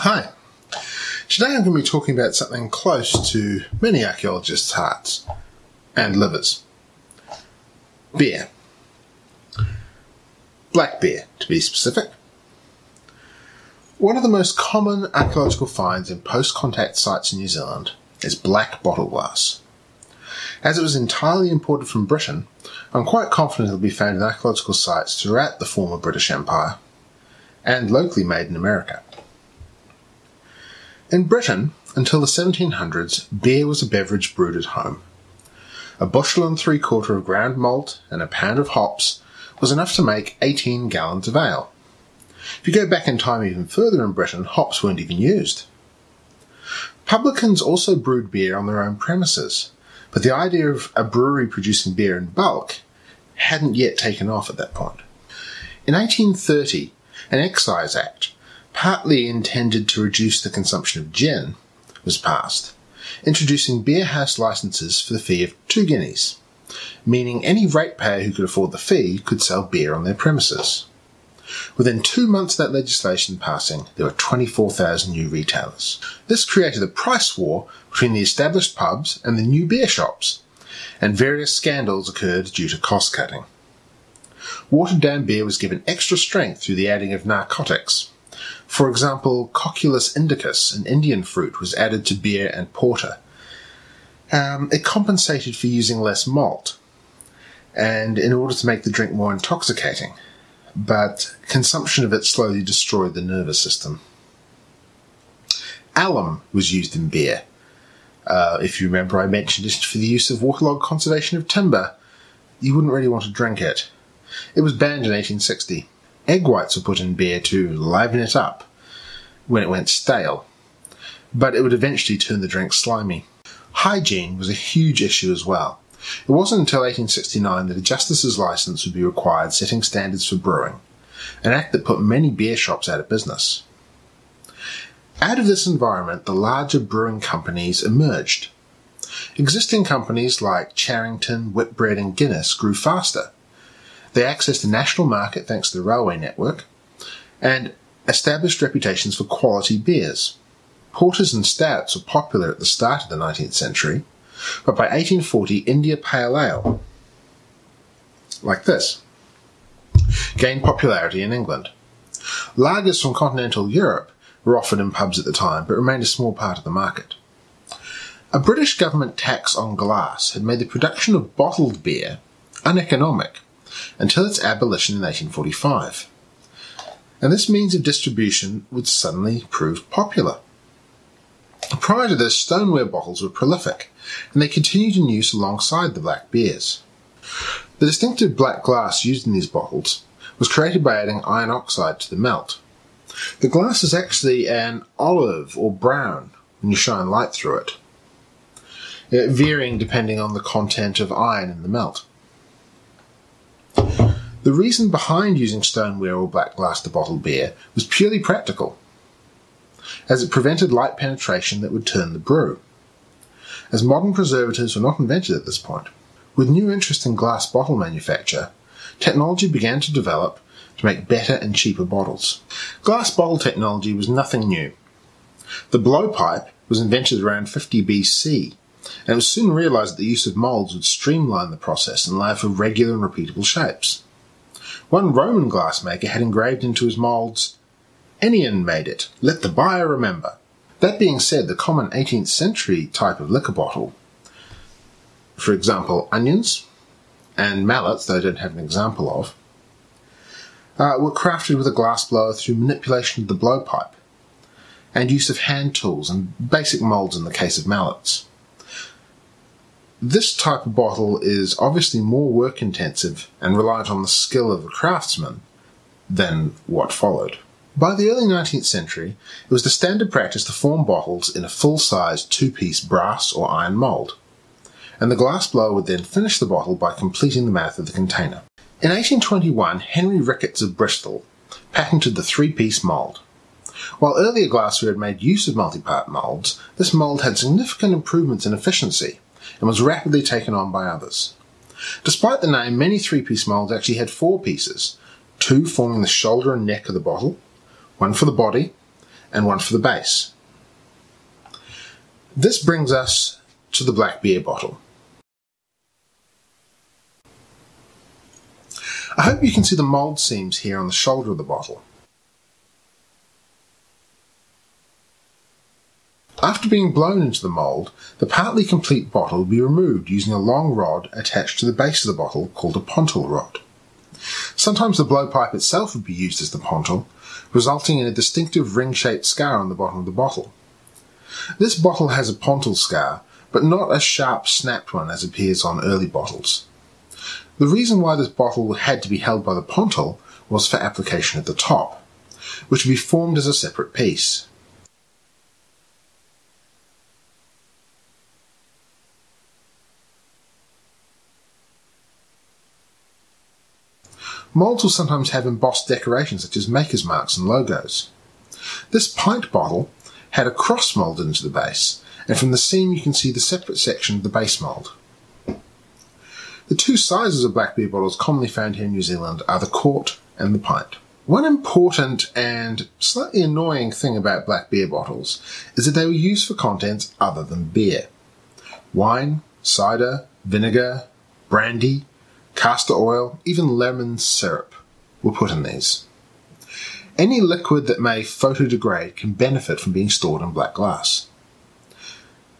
Hi. Today I'm going to be talking about something close to many archaeologists' hearts and livers. Beer. Black beer, to be specific. One of the most common archaeological finds in post-contact sites in New Zealand is black bottle glass. As it was entirely imported from Britain, I'm quite confident it will be found in archaeological sites throughout the former British Empire and locally made in America. In Britain, until the 1700s, beer was a beverage brewed at home. A bushel and 3/4 of ground malt and a pound of hops was enough to make 18 gallons of ale. If you go back in time even further in Britain, hops weren't even used. Publicans also brewed beer on their own premises, but the idea of a brewery producing beer in bulk hadn't yet taken off at that point. In 1830, an Excise Act, partly intended to reduce the consumption of gin, was passed, introducing beer house licences for the fee of 2 guineas, meaning any ratepayer who could afford the fee could sell beer on their premises. Within 2 months of that legislation passing, there were 24,000 new retailers. This created a price war between the established pubs and the new beer shops, and various scandals occurred due to cost cutting. Watered-down beer was given extra strength through the adding of narcotics. For example, Cocculus indicus, an Indian fruit, was added to beer and porter. It compensated for using less malt, and in order to make the drink more intoxicating, but consumption of it slowly destroyed the nervous system. Alum was used in beer. If you remember, I mentioned it for the use of waterlogged conservation of timber. You wouldn't really want to drink it. It was banned in 1860. Egg whites were put in beer to liven it up when it went stale, but it would eventually turn the drink slimy. Hygiene was a huge issue as well. It wasn't until 1869 that a justice's licence would be required setting standards for brewing, an act that put many beer shops out of business. Out of this environment, the larger brewing companies emerged. Existing companies like Charrington, Whitbread and Guinness grew faster. They accessed the national market thanks to the railway network and established reputations for quality beers. Porters and stouts were popular at the start of the 19th century, but by 1840 India Pale Ale, like this, gained popularity in England. Lagers from continental Europe were offered in pubs at the time, but remained a small part of the market. A British government tax on glass had made the production of bottled beer uneconomic until its abolition in 1845. And this means of distribution would suddenly prove popular. Prior to this, stoneware bottles were prolific, and they continued in use alongside the black beers. The distinctive black glass used in these bottles was created by adding iron oxide to the melt. The glass is actually an olive or brown when you shine light through it, varying depending on the content of iron in the melt. The reason behind using stoneware or black glass to bottle beer was purely practical, as it prevented light penetration that would turn the brew, as modern preservatives were not invented at this point. With new interest in glass bottle manufacture, technology began to develop to make better and cheaper bottles. Glass bottle technology was nothing new. The blowpipe was invented around 50 BC, and it was soon realised that the use of moulds would streamline the process and allow for regular and repeatable shapes. One Roman glassmaker had engraved into his moulds, "Ennion made it, let the buyer remember." That being said, the common 18th century type of liquor bottle, for example onions and mallets, that I don't have an example of, were crafted with a glass blower through manipulation of the blowpipe and use of hand tools and basic moulds in the case of mallets. This type of bottle is obviously more work-intensive and reliant on the skill of the craftsman than what followed. By the early 19th century, it was the standard practice to form bottles in a full-sized 2-piece brass or iron mould, and the glass blower would then finish the bottle by completing the mouth of the container. In 1821, Henry Ricketts of Bristol patented the 3-piece mould. While earlier glassware had made use of multi-part moulds, this mould had significant improvements in efficiency and was rapidly taken on by others. Despite the name, many 3-piece moulds actually had 4 pieces, 2 forming the shoulder and neck of the bottle, 1 for the body, and one for the base. This brings us to the black beer bottle. I hope you can see the mould seams here on the shoulder of the bottle. After being blown into the mould, the partly complete bottle will be removed using a long rod attached to the base of the bottle called a pontil rod. Sometimes the blowpipe itself would be used as the pontil, resulting in a distinctive ring-shaped scar on the bottom of the bottle. This bottle has a pontil scar, but not a sharp snapped one as appears on early bottles. The reason why this bottle had to be held by the pontil was for application at the top, which would be formed as a separate piece. Moulds will sometimes have embossed decorations such as maker's marks and logos. This pint bottle had a cross moulded into the base, and from the seam you can see the separate section of the base mould. The two sizes of black beer bottles commonly found here in New Zealand are the quart and the pint. One important and slightly annoying thing about black beer bottles is that they were used for contents other than beer. Wine, cider, vinegar, brandy, castor oil, even lemon syrup were put in these. Any liquid that may photodegrade can benefit from being stored in black glass.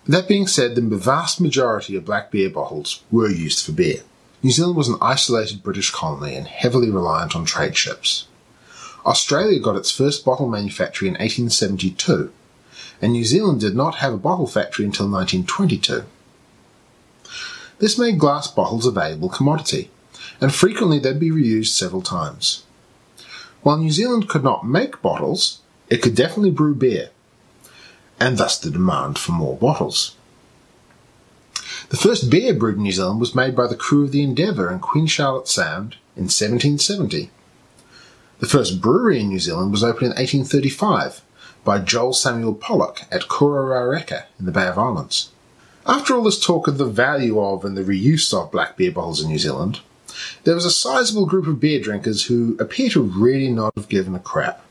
That being said, the vast majority of black beer bottles were used for beer. New Zealand was an isolated British colony and heavily reliant on trade ships. Australia got its first bottle manufactory in 1872, and New Zealand did not have a bottle factory until 1922. This made glass bottles a valuable commodity, and frequently they'd be reused several times. While New Zealand could not make bottles, it could definitely brew beer, and thus the demand for more bottles. The first beer brewed in New Zealand was made by the crew of the Endeavour in Queen Charlotte Sound in 1770. The first brewery in New Zealand was opened in 1835 by Joel Samuel Pollock at Kororareka in the Bay of Islands. After all this talk of the value of and the reuse of black beer bottles in New Zealand, there was a sizable group of beer drinkers who appear to really not have given a crap.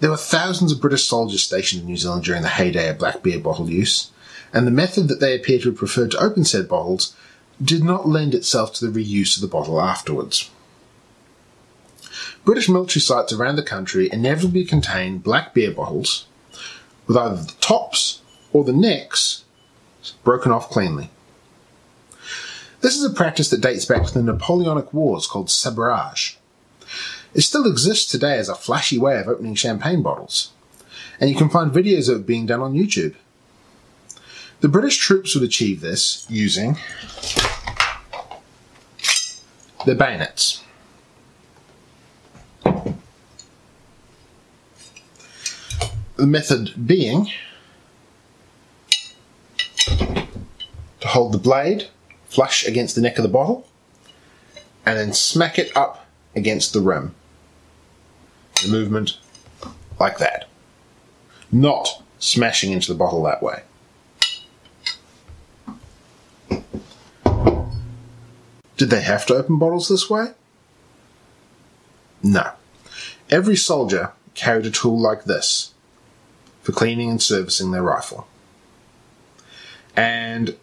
There were thousands of British soldiers stationed in New Zealand during the heyday of black beer bottle use, and the method that they appear to have preferred to open said bottles did not lend itself to the reuse of the bottle afterwards. British military sites around the country inevitably contain black beer bottles, with either the tops or the necks broken off cleanly. This is a practice that dates back to the Napoleonic Wars called sabrage. It still exists today as a flashy way of opening champagne bottles, and you can find videos of it being done on YouTube. The British troops would achieve this using their bayonets. The method being to hold the blade flush against the neck of the bottle and then smack it up against the rim. The movement like that. Not smashing into the bottle that way. Did they have to open bottles this way? No. Every soldier carried a tool like this for cleaning and servicing their rifle. And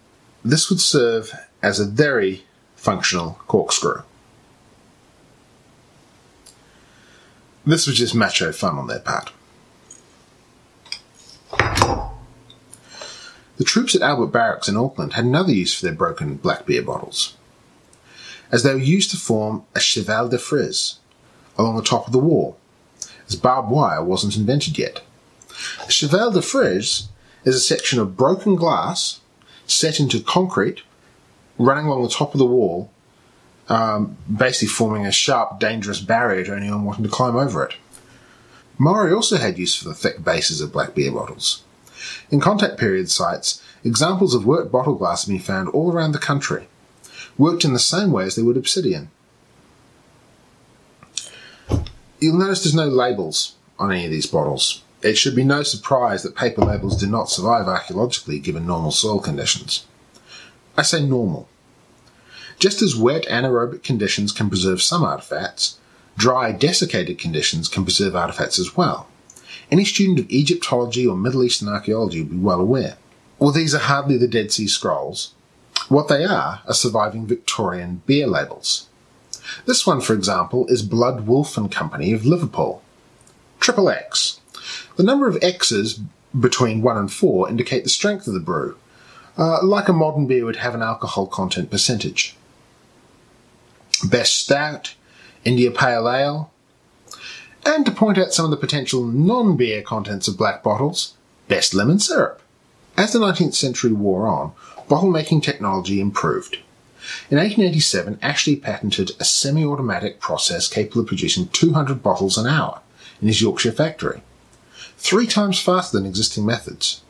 this would serve as a very functional corkscrew. This was just macho fun on their part. The troops at Albert Barracks in Auckland had another use for their broken black beer bottles, as they were used to form a cheval de frise along the top of the wall, as barbed wire wasn't invented yet. A cheval de frise is a section of broken glass set into concrete running along the top of the wall, basically forming a sharp, dangerous barrier to anyone wanting to climb over it. Maori also had use for the thick bases of black beer bottles. In contact period sites, examples of worked bottle glass have been found all around the country, worked in the same way as they would obsidian. You'll notice there's no labels on any of these bottles. It should be no surprise that paper labels do not survive archaeologically given normal soil conditions. I say normal. Just as wet anaerobic conditions can preserve some artefacts, dry desiccated conditions can preserve artefacts as well. Any student of Egyptology or Middle Eastern archaeology will be well aware. Well, these are hardly the Dead Sea Scrolls. What they are surviving Victorian beer labels. This one, for example, is Blood Wolf and Company of Liverpool. XXX. The number of X's between 1 and 4 indicate the strength of the brew, like a modern beer would have an alcohol content percentage. Best Stout, India Pale Ale, and to point out some of the potential non-beer contents of black bottles, Best Lemon Syrup. As the 19th century wore on, bottle-making technology improved. In 1887, Ashley patented a semi-automatic process capable of producing 200 bottles an hour in his Yorkshire factory, 3 times faster than existing methods.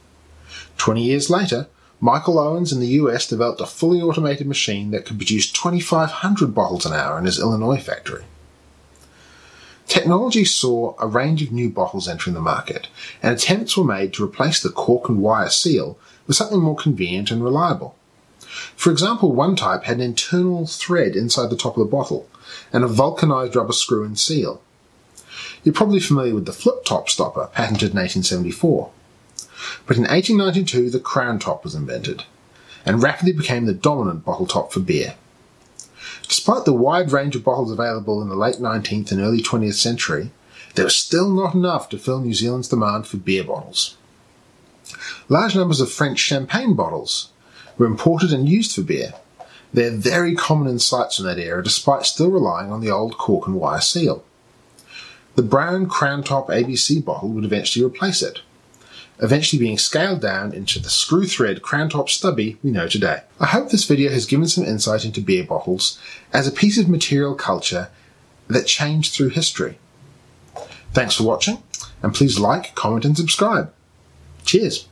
20 years later, Michael Owens in the US developed a fully automated machine that could produce 2,500 bottles an hour in his Illinois factory. Technology saw a range of new bottles entering the market, and attempts were made to replace the cork and wire seal with something more convenient and reliable. For example, one type had an internal thread inside the top of the bottle, and a vulcanized rubber screw and seal. You're probably familiar with the flip-top stopper, patented in 1874. But in 1892, the crown top was invented, and rapidly became the dominant bottle top for beer. Despite the wide range of bottles available in the late 19th and early 20th century, there was still not enough to fill New Zealand's demand for beer bottles. Large numbers of French champagne bottles were imported and used for beer. They're very common in sites from that era, despite still relying on the old cork and wire seal. The brown crown top ABC bottle would eventually replace it, eventually being scaled down into the screw thread crown top stubby we know today. I hope this video has given some insight into beer bottles as a piece of material culture that changed through history. Thanks for watching, and please like, comment and subscribe. Cheers!